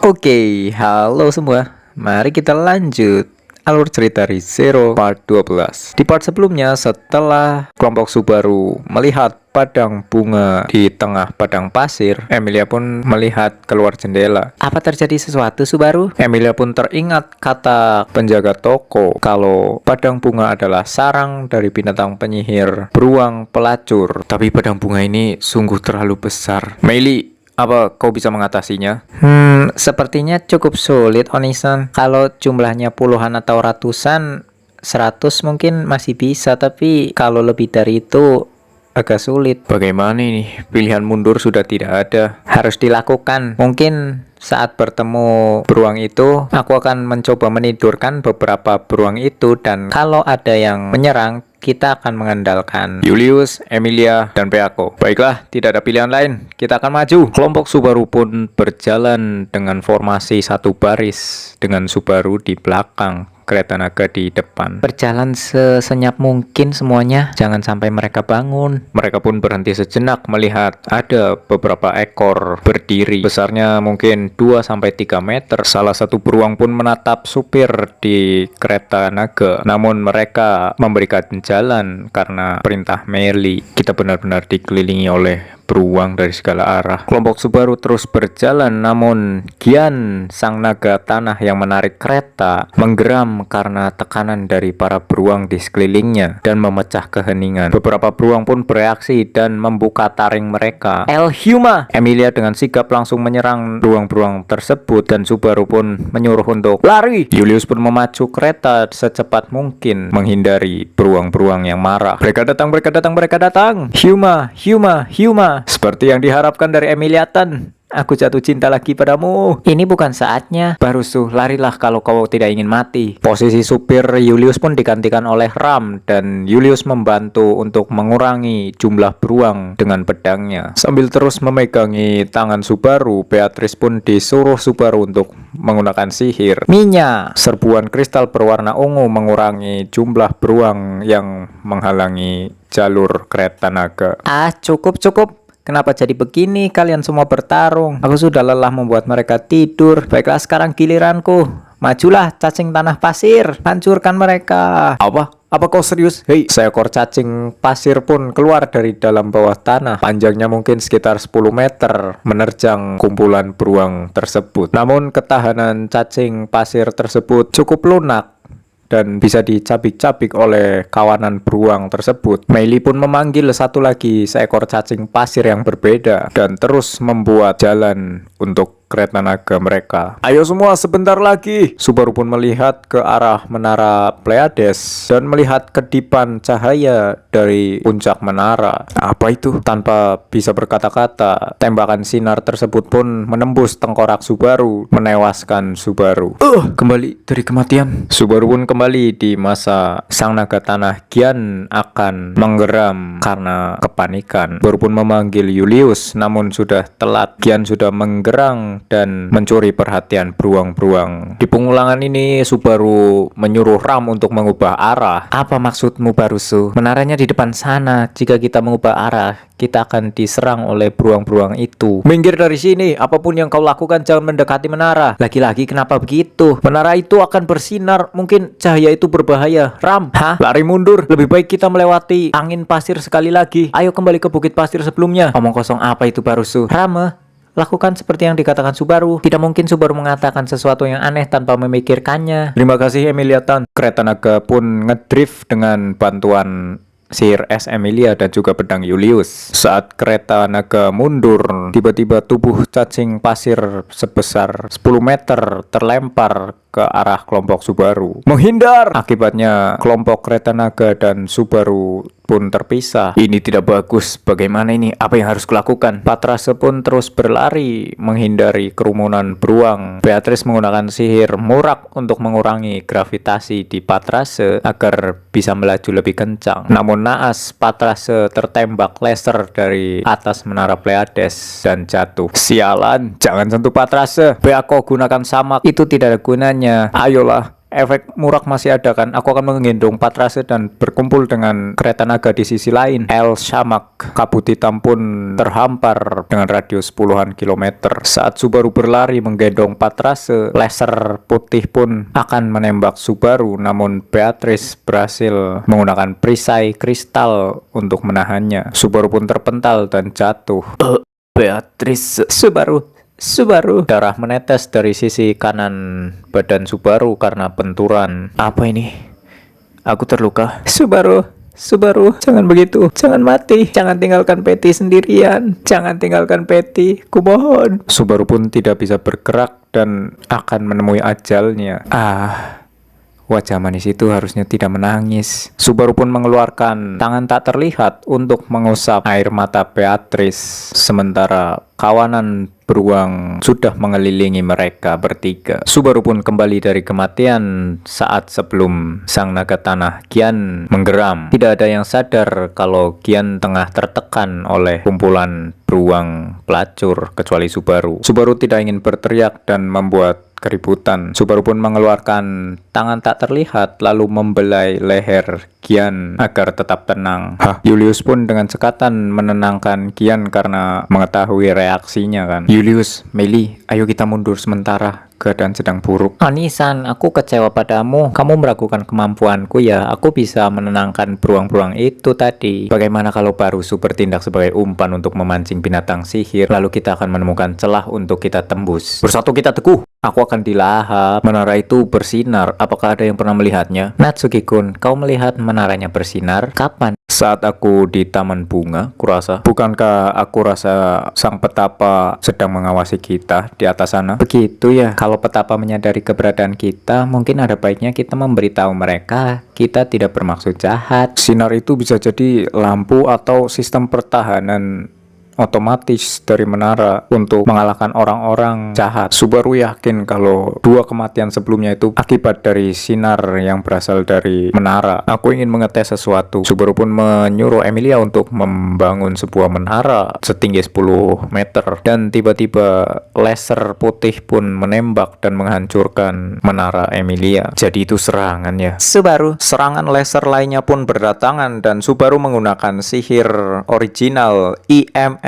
Oke, halo semua. Mari kita lanjut alur cerita Re:Zero part 12. Di part sebelumnya, setelah kelompok Subaru melihat padang bunga di tengah padang pasir, Emilia pun melihat keluar jendela. Apa terjadi sesuatu, Subaru? Emilia pun teringat kata penjaga toko kalau padang bunga adalah sarang dari binatang penyihir beruang pelacur. Tapi padang bunga ini sungguh terlalu besar. Meili, apa kau bisa mengatasinya? Sepertinya cukup sulit, Onisan. Kalau jumlahnya puluhan atau ratusan, 100 mungkin masih bisa, tapi kalau lebih dari itu agak sulit. Bagaimana ini? Pilihan mundur sudah tidak ada. Harus dilakukan. Mungkin saat bertemu beruang itu, aku akan mencoba menidurkan beberapa beruang itu, dan kalau ada yang menyerang, kita akan mengandalkan Julius, Emilia, dan Peako. Baiklah, tidak ada pilihan lain. Kita akan maju. Kelompok Subaru pun berjalan dengan formasi satu baris, dengan Subaru di belakang, kereta naga di depan. Berjalan sesenyap mungkin semuanya, jangan sampai mereka bangun. Mereka pun berhenti sejenak melihat ada beberapa ekor berdiri, besarnya mungkin 2-3 meter. Salah satu beruang pun menatap supir di kereta naga, namun mereka memberikan jalan karena perintah Meli. Kita benar-benar dikelilingi oleh beruang dari segala arah. Kelompok Subaru terus berjalan, namun Gian, sang naga tanah yang menarik kereta, menggeram karena tekanan dari para beruang di sekelilingnya dan memecah keheningan. Beberapa beruang pun bereaksi dan membuka taring mereka. El Huma! Emilia dengan sigap langsung menyerang beruang-beruang tersebut dan Subaru pun menyuruh untuk lari. Julius pun memacu kereta secepat mungkin menghindari beruang-beruang yang marah. Mereka datang, mereka datang, mereka datang. Huma, Huma, Huma. Seperti yang diharapkan dari Emilia Tan. Aku jatuh cinta lagi padamu. Ini bukan saatnya. Barusu, larilah kalau kau tidak ingin mati. Posisi supir Julius pun digantikan oleh Ram, dan Julius membantu untuk mengurangi jumlah beruang dengan pedangnya. Sambil terus memegangi tangan Subaru, Beatrice pun disuruh Subaru untuk menggunakan sihir Minya. Serbuan kristal berwarna ungu mengurangi jumlah beruang yang menghalangi jalur kereta naga. Cukup. Kenapa jadi begini? Kalian semua bertarung. Aku sudah lelah membuat mereka tidur. Baiklah, sekarang giliranku. Majulah, cacing tanah pasir. Hancurkan mereka. Apa kau serius? Hei, seekor cacing pasir pun keluar dari dalam bawah tanah. Panjangnya mungkin sekitar 10 meter, menerjang kumpulan beruang tersebut. Namun ketahanan cacing pasir tersebut cukup lunak dan bisa dicabik-cabik oleh kawanan beruang tersebut. Meili pun memanggil satu lagi seekor cacing pasir yang berbeda dan terus membuat jalan untuk kereta naga mereka. Ayo semua, sebentar lagi. Subaru pun melihat ke arah menara Pleiades dan melihat kedipan cahaya dari puncak menara. Apa itu? Tanpa bisa berkata-kata, tembakan sinar tersebut pun menembus tengkorak Subaru, menewaskan Subaru. Kembali dari kematian. Subaru pun kembali di masa sang naga tanah. Gian akan menggeram karena kepanikan. Subaru pun memanggil Julius, namun sudah telat. Gian sudah menggerang dan mencuri perhatian beruang-beruang. Di pengulangan ini, Subaru menyuruh Ram untuk mengubah arah. Apa maksudmu, Barusu? Menaranya di depan sana. Jika kita mengubah arah, kita akan diserang oleh beruang-beruang itu. Minggir dari sini. Apapun yang kau lakukan, jangan mendekati menara. Lagi-lagi kenapa begitu? Menara itu akan bersinar. Mungkin cahaya itu berbahaya. Ram, lari mundur. Lebih baik kita melewati angin pasir sekali lagi. Ayo kembali ke bukit pasir sebelumnya. Omong kosong apa itu, Barusu? Ram, lakukan seperti yang dikatakan Subaru. Tidak mungkin Subaru mengatakan sesuatu yang aneh tanpa memikirkannya. Terima kasih, Emilia Tan. Kereta naga pun ngedrift dengan bantuan sihir es Emilia dan juga pedang Julius. Saat kereta naga mundur, tiba-tiba tubuh cacing pasir sebesar 10 meter terlempar ke arah kelompok Subaru. Menghindar! Akibatnya kelompok kereta naga dan Subaru pun terpisah. Ini tidak bagus. Bagaimana ini? Apa yang harus kulakukan? Patrase pun terus berlari menghindari kerumunan beruang. Beatrice menggunakan sihir murak untuk mengurangi gravitasi di Patrase agar bisa melaju lebih kencang. Namun naas, Patrase tertembak laser dari atas menara Pleiades dan jatuh. Sialan, jangan sentuh Patrase. Beako gunakan samak, itu tidak ada gunanya. Ayolah, efek Murak masih ada kan. Aku akan menggendong Patrase dan berkumpul dengan kereta naga di sisi lain. El Shamak, kabut hitam pun terhampar dengan radius puluhan kilometer. Saat Subaru berlari menggendong Patrase, laser putih pun akan menembak Subaru, namun Beatrice berhasil menggunakan perisai kristal untuk menahannya. Subaru pun terpental dan jatuh. Beatrice, Subaru. Darah menetes dari sisi kanan badan Subaru karena benturan. Apa ini? Aku terluka. Subaru, jangan begitu. Jangan mati. Jangan tinggalkan Patty sendirian. Jangan tinggalkan Patty. Kumohon. Subaru pun tidak bisa bergerak dan akan menemui ajalnya. Wajah manis itu harusnya tidak menangis. Subaru pun mengeluarkan tangan tak terlihat untuk mengusap air mata Beatrice. Sementara kawanan beruang sudah mengelilingi mereka bertiga. Subaru pun kembali dari kematian saat sebelum sang naga tanah Gian menggeram. Tidak ada yang sadar kalau Gian tengah tertekan oleh kumpulan beruang pelacur kecuali Subaru. Subaru tidak ingin berteriak dan membuat keributan. Subaru pun mengeluarkan tangan tak terlihat lalu membelai leher Gian agar tetap tenang. Julius pun dengan cekatan menenangkan Gian karena mengetahui reaksinya kan. Julius, Meli, ayo kita mundur sementara. Keadaan sedang buruk. Anisan, aku kecewa padamu. Kamu meragukan kemampuanku ya. Aku bisa menenangkan beruang-beruang itu tadi. Bagaimana kalau Barusu bertindak sebagai umpan untuk memancing binatang sihir? Lalu kita akan menemukan celah untuk kita tembus. Bersatu kita teguh. Aku akan dilahap. Menara itu bersinar. Apakah ada yang pernah melihatnya? Natsuki-kun, kau melihat menaranya bersinar? Kapan? Saat aku di taman bunga, kurasa. Bukankah aku rasa sang petapa sedang mengawasi kita di atas sana? Begitu ya. Kalau petapa menyadari keberadaan kita, mungkin ada baiknya kita memberitahu mereka kita tidak bermaksud jahat. Sinar itu bisa jadi lampu atau sistem pertahanan otomatis dari menara untuk mengalahkan orang-orang jahat. Subaru yakin kalau dua kematian sebelumnya itu akibat dari sinar yang berasal dari menara. Aku ingin mengetes sesuatu. Subaru pun menyuruh Emilia untuk membangun sebuah menara setinggi 10 meter dan tiba-tiba laser putih pun menembak dan menghancurkan menara Emilia. Jadi itu serangan ya. Subaru, serangan laser lainnya pun berdatangan dan Subaru menggunakan sihir original IMM,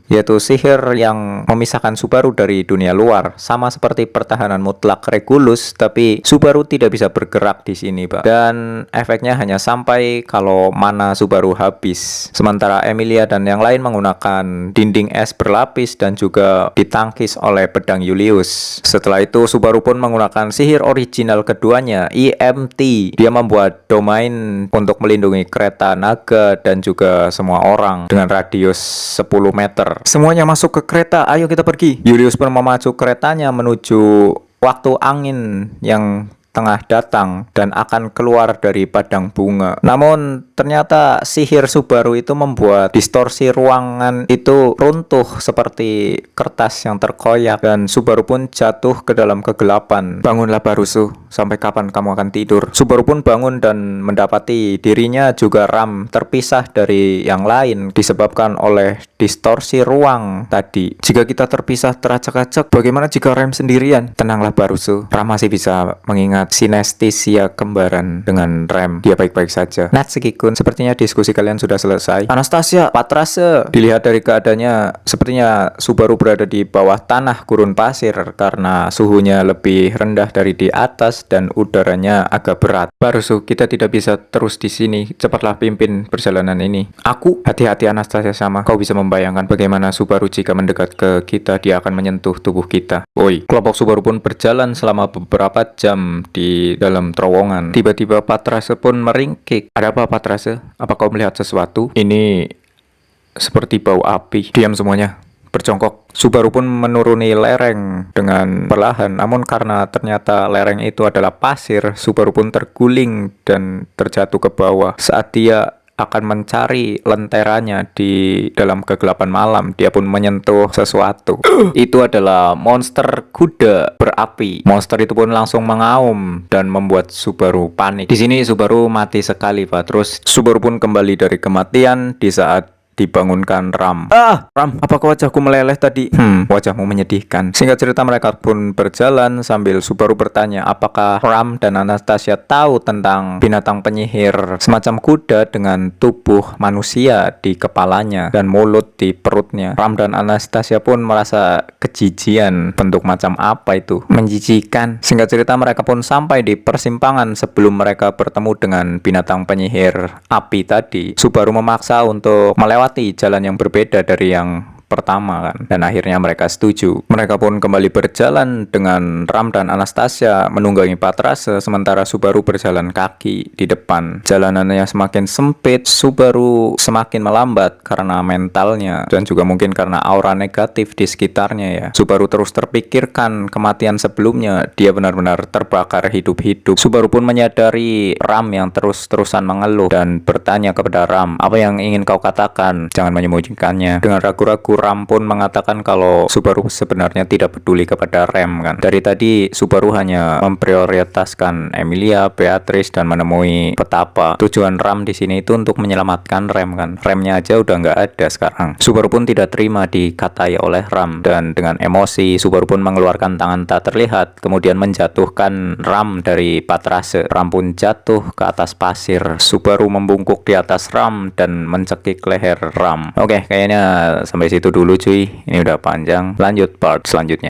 yaitu sihir yang memisahkan Subaru dari dunia luar, sama seperti pertahanan mutlak Regulus, tapi Subaru tidak bisa bergerak di sini, Pak. Dan efeknya hanya sampai kalau mana Subaru habis. Sementara Emilia dan yang lain menggunakan dinding es berlapis dan juga ditangkis oleh pedang Julius. Setelah itu Subaru pun menggunakan sihir original keduanya, IMT. Dia membuat domain untuk melindungi kereta naga dan juga semua orang dengan radius 10 meter. Semuanya masuk ke kereta, ayo kita pergi. Julius pun memacu keretanya menuju waktu angin yang tengah datang dan akan keluar dari padang bunga. Namun ternyata sihir Subaru itu membuat distorsi ruangan itu runtuh seperti kertas yang terkoyak dan Subaru pun jatuh ke dalam kegelapan. Bangunlah Barusu, sampai kapan kamu akan tidur? Subaru pun bangun dan mendapati dirinya juga ram terpisah dari yang lain disebabkan oleh distorsi ruang tadi. Jika kita terpisah teracak-acak, bagaimana jika Rem sendirian? Tenanglah Barusu, Ram masih bisa mengingat sinestesia kembaran dengan Rem. Dia baik-baik saja. Natsuki-kun, sepertinya diskusi kalian sudah selesai. Anastasia, Patrase, dilihat dari keadaannya sepertinya Subaru berada di bawah tanah gurun pasir karena suhunya lebih rendah dari di atas dan udaranya agak berat. Barusu, kita tidak bisa terus di sini. Cepatlah pimpin perjalanan ini. Aku, hati-hati Anastasia sama. Kau bisa membayangkan bagaimana Subaru jika mendekat ke kita, dia akan menyentuh tubuh kita. Oi, kelompok Subaru pun berjalan selama beberapa jam di dalam terowongan. Tiba-tiba Patrase pun meringkik. Ada apa Patrase? Apa kau melihat sesuatu? Ini seperti bau api. Diam semuanya. Berjongkok. Subaru pun menuruni lereng dengan perlahan. Namun karena ternyata lereng itu adalah pasir, Subaru pun terguling dan terjatuh ke bawah. Saat dia akan mencari lenteranya di dalam kegelapan malam, dia pun menyentuh sesuatu. Itu adalah monster kuda berapi. Monster itu pun langsung mengaum dan membuat Subaru panik. Di sini Subaru mati sekali, Pak. Terus Subaru pun kembali dari kematian di saat dibangunkan Ram. Ram, apakah wajahku meleleh tadi? Wajahmu menyedihkan. Singkat cerita mereka pun berjalan sambil Subaru bertanya apakah Ram dan Anastasia tahu tentang binatang penyihir semacam kuda dengan tubuh manusia di kepalanya dan mulut di perutnya. Ram dan Anastasia pun merasa kejijian, bentuk macam apa itu? Menjijikan. Singkat cerita mereka pun sampai di persimpangan sebelum mereka bertemu dengan binatang penyihir api tadi. Subaru memaksa untuk melewati jalan yang berbeda dari yang pertama kan, dan akhirnya mereka setuju. Mereka pun kembali berjalan dengan Ram dan Anastasia menunggangi Patrase, sementara Subaru berjalan kaki di depan. Jalanannya semakin sempit, Subaru semakin melambat karena mentalnya dan juga mungkin karena aura negatif di sekitarnya ya. Subaru terus terpikirkan kematian sebelumnya, dia benar-benar terbakar hidup-hidup. Subaru pun menyadari Ram yang terus-terusan mengeluh dan bertanya kepada Ram, apa yang ingin kau katakan? Jangan menyembunyikannya. Dengan ragu-ragu Ram pun mengatakan kalau Subaru sebenarnya tidak peduli kepada Rem kan. Dari tadi Subaru hanya memprioritaskan Emilia, Beatrice dan menemui petapa. Tujuan Ram di sini itu untuk menyelamatkan Rem kan. Remnya aja udah nggak ada sekarang. Subaru pun tidak terima dikatai oleh Ram dan dengan emosi Subaru pun mengeluarkan tangan tak terlihat kemudian menjatuhkan Ram dari Patrase. Ram pun jatuh ke atas pasir. Subaru membungkuk di atas Ram dan mencekik leher Ram. Oke, kayaknya sampai situ dulu cuy, ini udah panjang, lanjut part selanjutnya.